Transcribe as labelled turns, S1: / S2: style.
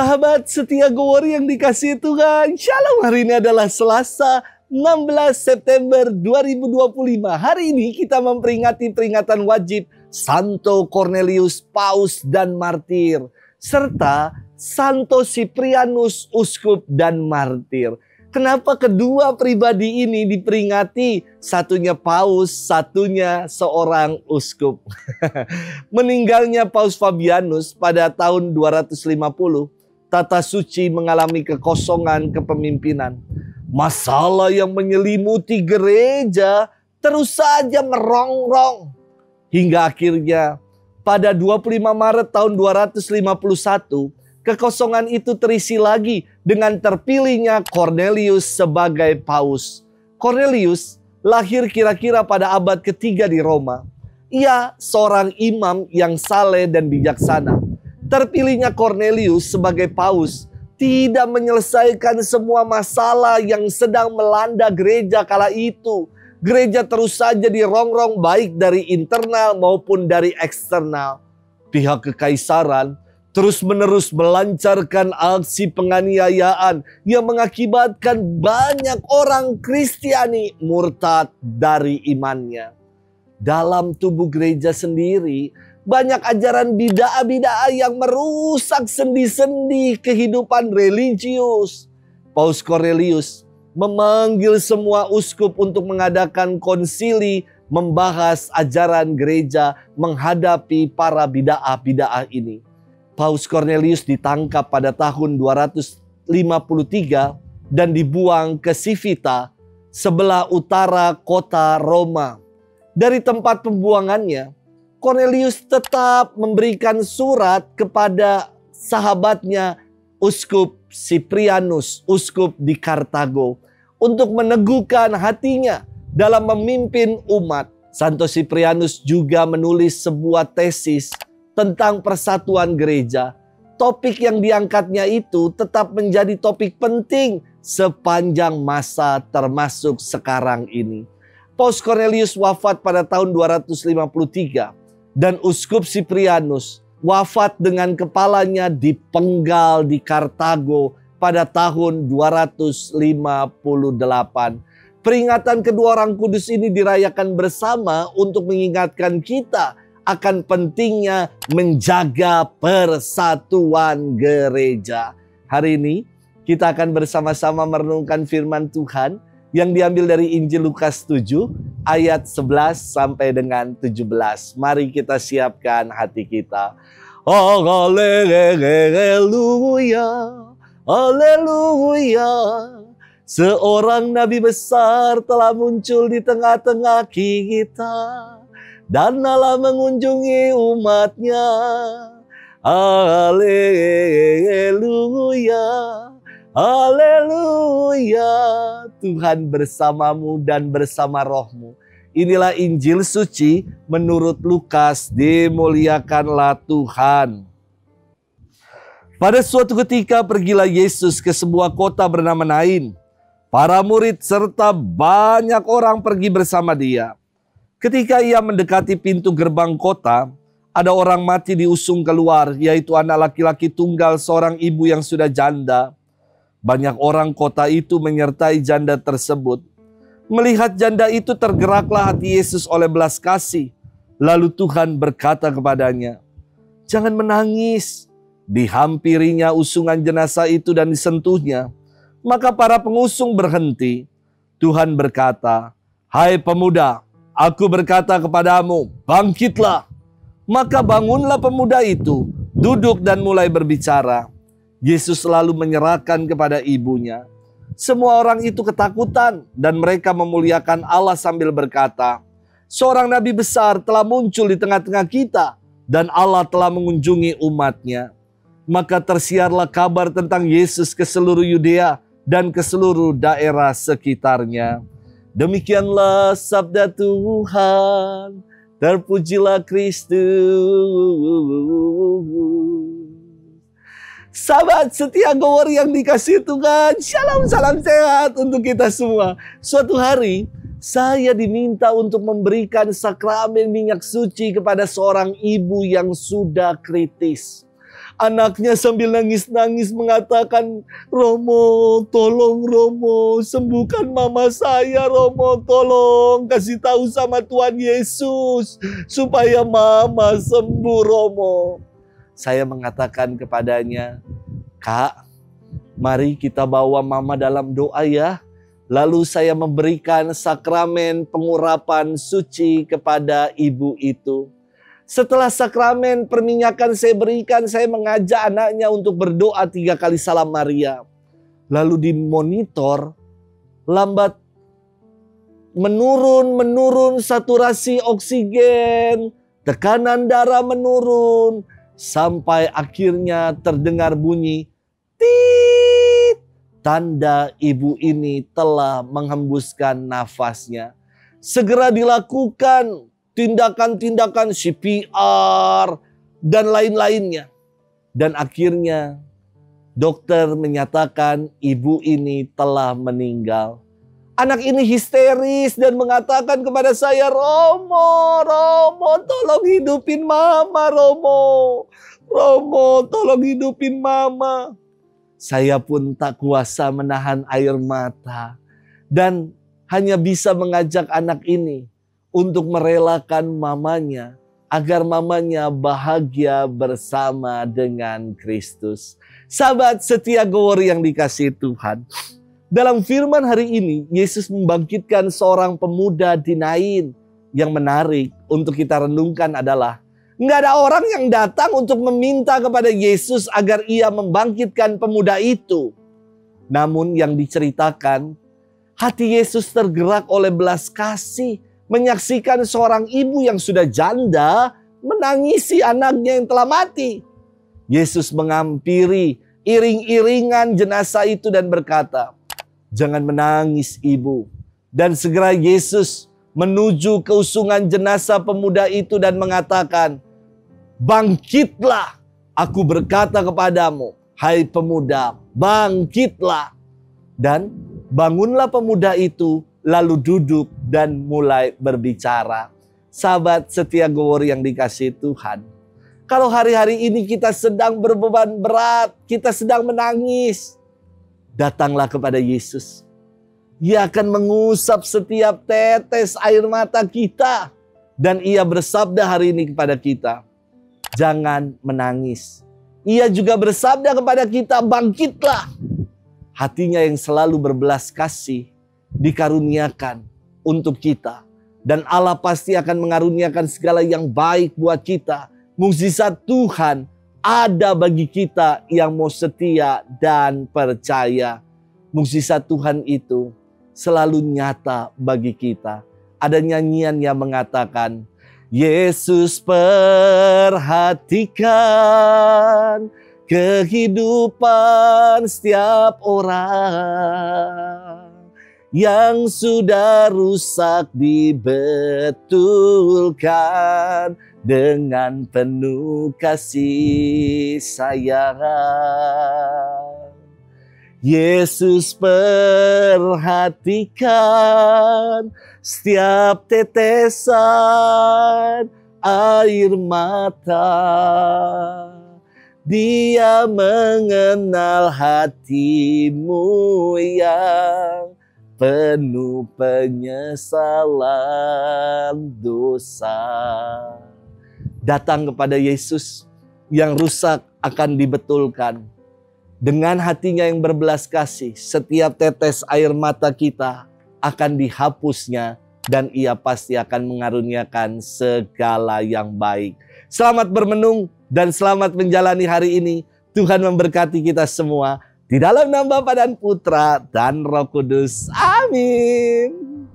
S1: Sahabat setia Gowori yang dikasihi Tuhan, Shalom. Hari ini adalah Selasa 16 September 2025. Hari ini kita memperingati peringatan wajib Santo Cornelius, Paus dan Martir, serta Santo Siprianus, Uskup dan Martir. Kenapa kedua pribadi ini diperingati? Satunya Paus, satunya seorang uskup. Meninggalnya Paus Fabianus pada tahun 250, tata suci mengalami kekosongan kepemimpinan. Masalah yang menyelimuti gereja terus saja merongrong. Hingga akhirnya pada 25 Maret tahun 251, kekosongan itu terisi lagi dengan terpilihnya Cornelius sebagai paus. Cornelius lahir kira-kira pada abad ketiga di Roma. Ia seorang imam yang saleh dan bijaksana. Terpilihnya Cornelius sebagai paus tidak menyelesaikan semua masalah yang sedang melanda gereja kala itu. Gereja terus saja dirongrong baik dari internal maupun dari eksternal. Pihak kekaisaran terus-menerus melancarkan aksi penganiayaan yang mengakibatkan banyak orang Kristiani murtad dari imannya. Dalam tubuh gereja sendiri, banyak ajaran bidah-bidah yang merusak sendi-sendi kehidupan religius. Paus Cornelius memanggil semua uskup untuk mengadakan konsili membahas ajaran gereja menghadapi para bidah-bidah ini. Paus Cornelius ditangkap pada tahun 253 dan dibuang ke Civita, sebelah utara kota Roma. Dari tempat pembuangannya, Cornelius tetap memberikan surat kepada sahabatnya Uskup Siprianus, uskup di Kartago, untuk meneguhkan hatinya dalam memimpin umat. Santo Siprianus juga menulis sebuah tesis tentang persatuan gereja. Topik yang diangkatnya itu tetap menjadi topik penting sepanjang masa termasuk sekarang ini. Paus Cornelius wafat pada tahun 253 dan Uskup Siprianus wafat dengan kepalanya dipenggal di Kartago pada tahun 258. Peringatan kedua orang kudus ini dirayakan bersama untuk mengingatkan kita akan pentingnya menjaga persatuan gereja. Hari ini kita akan bersama-sama merenungkan firman Tuhan yang diambil dari Injil Lukas 7 ayat 11 sampai dengan 17. Mari kita siapkan hati kita. Oh, haleluya, haleluya. Seorang nabi besar telah muncul di tengah-tengah kita, dan Allah mengunjungi umatnya. Haleluya, haleluya. Tuhan bersamamu dan bersama rohmu. Inilah Injil suci menurut Lukas. Dimuliakanlah Tuhan. Pada suatu ketika pergilah Yesus ke sebuah kota bernama Nain. Para murid serta banyak orang pergi bersama dia. Ketika ia mendekati pintu gerbang kota, ada orang mati diusung keluar, yaitu anak laki-laki tunggal seorang ibu yang sudah janda. Banyak orang kota itu menyertai janda tersebut. Melihat janda itu, tergeraklah hati Yesus oleh belas kasih. Lalu Tuhan berkata kepadanya, "Jangan menangis." Dihampirinya usungan jenazah itu dan disentuhnya. Maka para pengusung berhenti. Tuhan berkata, "Hai pemuda, aku berkata kepadamu, bangkitlah." Maka bangunlah pemuda itu, duduk dan mulai berbicara. Yesus lalu menyerahkan kepada ibunya. Semua orang itu ketakutan dan mereka memuliakan Allah sambil berkata, "Seorang nabi besar telah muncul di tengah-tengah kita dan Allah telah mengunjungi umatnya." Maka tersiarlah kabar tentang Yesus ke seluruh Yudea dan ke seluruh daerah sekitarnya. Demikianlah sabda Tuhan. Terpujilah Kristus. Sahabat setia Gowori yang dikasihi Tuhan, shalom, salam sehat untuk kita semua. Suatu hari saya diminta untuk memberikan sakramen minyak suci kepada seorang ibu yang sudah kritis. Anaknya sambil nangis-nangis mengatakan, Romo, tolong Romo, sembuhkan mama saya Romo, tolong kasih tahu sama Tuhan Yesus supaya mama sembuh Romo. Saya mengatakan kepadanya, Kak, mari kita bawa mama dalam doa ya. Lalu saya memberikan sakramen pengurapan suci kepada ibu itu. Setelah sakramen perminyakan saya berikan, saya mengajak anaknya untuk berdoa 3 kali salam Maria. Lalu di monitor, lambat menurun saturasi oksigen, tekanan darah menurun, sampai akhirnya terdengar bunyi, tit. Tanda ibu ini telah menghembuskan nafasnya. Segera dilakukan tindakan-tindakan CPR dan lain-lainnya. Dan akhirnya dokter menyatakan ibu ini telah meninggal. Anak ini histeris dan mengatakan kepada saya, Romo, tolong hidupin mama, Romo, tolong hidupin mama. Saya pun tak kuasa menahan air mata dan hanya bisa mengajak anak ini untuk merelakan mamanya agar mamanya bahagia bersama dengan Kristus. Sahabat setia Gowor yang dikasihi Tuhan, dalam firman hari ini Yesus membangkitkan seorang pemuda di Nain. Yang menarik untuk kita renungkan adalah nggak ada orang yang datang untuk meminta kepada Yesus agar ia membangkitkan pemuda itu. Namun yang diceritakan, hati Yesus tergerak oleh belas kasih. Menyaksikan seorang ibu yang sudah janda menangisi anaknya yang telah mati. Yesus menghampiri iring-iringan jenazah itu dan berkata, jangan menangis ibu. Dan segera Yesus menuju ke usungan jenazah pemuda itu dan mengatakan, bangkitlah, aku berkata kepadamu, hai pemuda, bangkitlah. Dan bangunlah pemuda itu, lalu duduk dan mulai berbicara. Sahabat setia Gowor yang dikasihi Tuhan, kalau hari-hari ini kita sedang berbeban berat, kita sedang menangis, datanglah kepada Yesus. Ia akan mengusap setiap tetes air mata kita. Dan ia bersabda hari ini kepada kita, jangan menangis. Ia juga bersabda kepada kita, bangkitlah. Hatinya yang selalu berbelas kasih dikaruniakan untuk kita. Dan Allah pasti akan mengaruniakan segala yang baik buat kita. Mukjizat Tuhan ada bagi kita yang mau setia dan percaya. Mukjizat Tuhan itu selalu nyata bagi kita. Ada nyanyian yang mengatakan, Yesus perhatikan kehidupan setiap orang. Yang sudah rusak dibetulkan dengan penuh kasih sayang. Yesus perhatikan setiap tetesan air mata. Dia mengenal hatimu yang penuh penyesalan dosa. Datang kepada Yesus, yang rusak akan dibetulkan. Dengan hatinya yang berbelas kasih, setiap tetes air mata kita akan dihapusnya dan ia pasti akan mengaruniakan segala yang baik. Selamat bermenung dan selamat menjalani hari ini. Tuhan memberkati kita semua. Di dalam nama Bapa dan Putra dan Roh Kudus. Amin.